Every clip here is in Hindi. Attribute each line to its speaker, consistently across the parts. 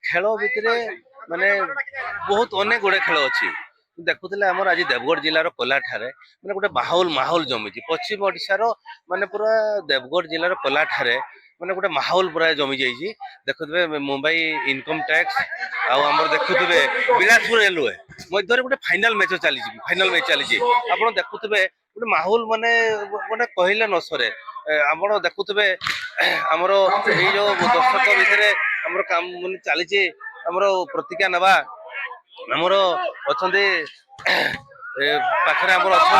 Speaker 1: खेल भितर माने बहुत अनेक गुड़े खेल अच्छी देखुले आमर आज देवगढ़ जिलार कोलाठारे माने गोटे माहौल माहौल जमी पश्चिम ओडिशार माने पूरा देवगढ़ जिलार कोलाठारे माने गोटे माहौल पूरा जमी जाइए देखुवे मुंबई इनकम टैक्स आमर देखुवे बिलासपुर रेलवे मध्य गोटे फाइनाल मैच चली फाइनाल मैच चली आप देखुवे गोटे माहौल माने माने कहले न सरे आप देखुवे आमर ये जो दर्शक भितर आमर काम माने चली आमर प्रतिज्ञा नवा आमर अच्छा पाखे आमर अच्छा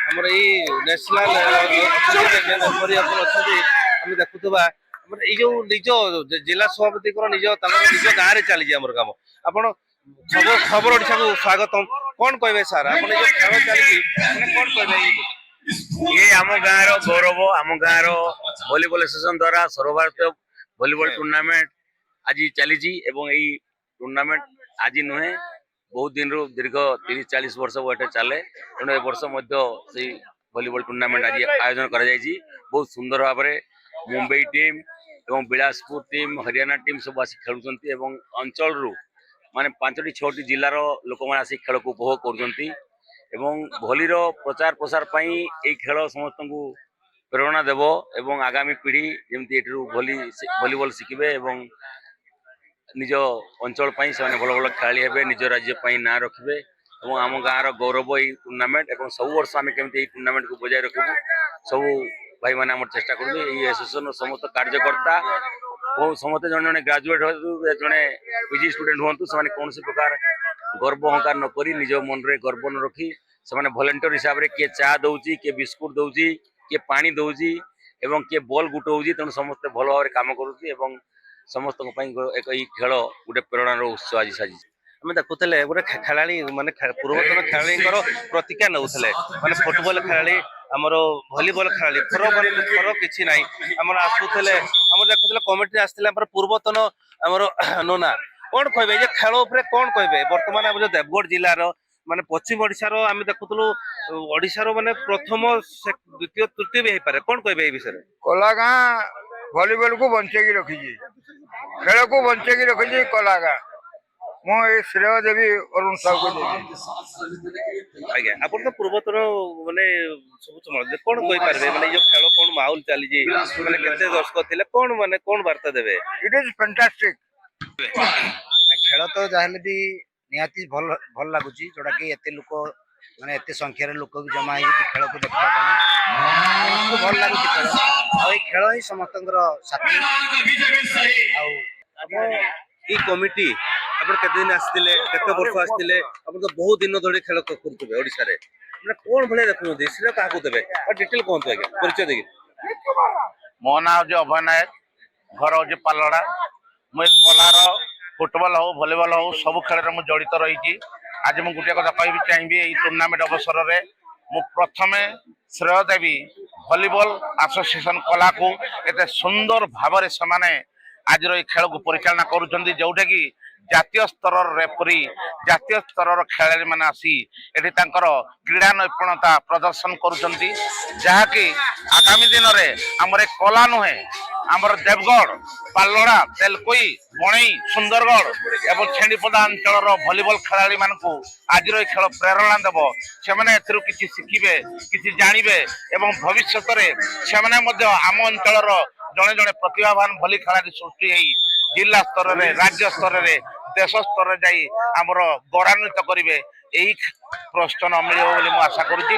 Speaker 1: आमर ये नेशनल अच्छा देखुवा ये जो निज जिला सभापति निज निज गाँव में चली आम कम आप खबर ओडिशा को स्वागतम कौन कहे सार आप खेल चली कौन कहे
Speaker 2: ये आम गाँव गौरव आम गाँव वॉलीबॉल एसोसिएशन द्वारा सर्वभारतीय वॉलीबॉल टूर्नामेंट आज चली टूर्नामेंट आज नुहे बहुत दिन रू दीर्घ 30-40 वर्ष वो चले तेणु वर्ष वॉलीबॉल टूर्नामेंट आज आयोजन कर बहुत सुंदर भाव में मुंबई टीम एवं बिलासपुर टीम हरियाणा टीम सब आसी खेलुंट अंचल रु माने 5-6 जिलार लोक मैंने आसी खेल को उपभोग कर भलीर प्रचार प्रसार ये खेल समस्त को प्रेरणा देव एवं आगामी पीढ़ी जमी वॉलीबॉल शिखे निज अंचल से भल भल खेलाड़ी हे निज राज्य ना रखिए और आम गाँव गौरव ये टूर्नामेंट और सब वर्ष आम केमी टूर्नामेंट को बजाय रखू सब भाई मैंने आम चेष्टा करूँ ये एसोसिएशन समस्त कार्यकर्ता और समस्त जन जन ग्राजुएट हो जड़े पीजी स्टूडेंट हूँ से कौन प्रकार गर्व अहंकार नक निज मन में गर्व न रखी से भलेंटियर हिसाब से किए चा दौची किए बिस्कुट दौची किए पानी दौची एवं किए बॉल गुटाऊँ तेणु समस्त भल भाव कम करुँच समस्त एक खेल गोटे प्रेरणार उत्सव आज साजी
Speaker 1: आम देखुले गोटे खेलाड़ी माने पूर्वतन खेलाड़ी प्रतिज्ञा नौले माने फुटबॉल खेलाड़ी आमर भलीबॉल खेलाड़ी फरक किसी ना आम आसुले आम देखुले कमिटी आसते पूर्वतन आमर नोना कौन कहे खेल कौन कहे बर्तमान आम देवगढ़ जिलार माने पश्चिम ओडिशार आम देखुलु ओडिशार माने प्रथम द्वितीय तृतीय भी हो पारे कौन कहे विषय
Speaker 3: कोलागाँ भलीबॉल को बंचे रखी खेल को बंचे रखी कोलागाँ मुझे श्रेय देवी अरुण साहू को देवी
Speaker 1: आज्ञा आप पूर्वतन माने सब संभाल कौन कहि पारबे माने जो खेल कौन माहौल चली जे माने केते दर्शक थिले कौन माने कौन वार्ता देबे
Speaker 3: इट इज फैंटास्टिक
Speaker 4: खेल तो जहाले भी निहाती भल भल लागुची जोड़ा कि एते लोक माने एते संख्या रे लोक भी जमा हे खेल को देखा को भल लागुची खेल और खेल ही समस्तंकर साथी
Speaker 1: आ ई कमिटी आपण केते दिन आस्तिले केते वर्ष आस्तिले आपण तो बहुत दिन धरि खेल करथुबे ओडिसा रे माने कोन भले देखु देशले काको देबे और डिटेल कोन तो आगे परिचय देगी
Speaker 2: मो ना जो अभय नायक घर हो पालड़ा मुझे कलार फुटबॉल हो भलीबॉल हो सब खेल में जड़ित रही आज मुझे गोटे कथा कह चाहिए टूर्नामेंट अवसर में मु प्रथम श्रेय देवी भलीबॉल एसोसिएशन कला को एत सुंदर भाव से आज खेल को परिचालना करुँच जोटा कि जातीय स्तर रेफरी जातीय स्तर खेलाड़ी मैंने आसी एटी क्रीड़ा नैपुणता प्रदर्शन करुँच जहाँकि आगामी दिन में आमर कला नुहे आमर देवगढ़ पालड़ा तेलकोई बणई सुंदरगढ़ एवं छेड़ीपदा अंचल भलीबॉल खेलाड़ी मान आज खेल प्रेरणा देव से किसी शिखे किसी जानवे एवं भविष्य में आम अंचल जड़े जड़े प्रतिभावान भली खेलाड़ी सृष्टि जिला स्तर में राज्य स्तर में देश स्तर जाई आमर गौरवान्वित करेंगे यही प्रोत्साहन मिले आशा करुँची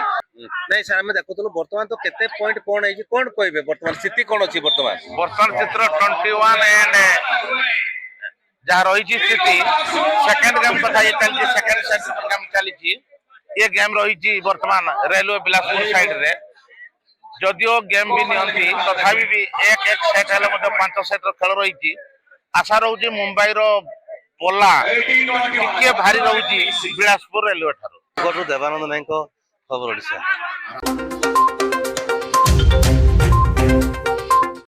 Speaker 1: नहीं सर आम देखुलु बर्तमान तो केते पॉइंट कौन है कौन कहे बर्तमान स्थिति कौन अच्छी
Speaker 2: बर्तमान चित्र 21 एंड जहाँ रही स्थिति सेकेंड गेम कथा चलती सेकेंड सेट गेम चली ये गेम रही बर्तमान रेलवे बिलासपुर साइड रे जदियो गेम भी नियंती तथापि भी एक सेट हेले 5 सेट खेल रही आशा रोची मुंबई रो पोला टिके भारी रोची बिलासपुर रेलवे ठारो
Speaker 1: देवानंद नायक खबर ओडिशा।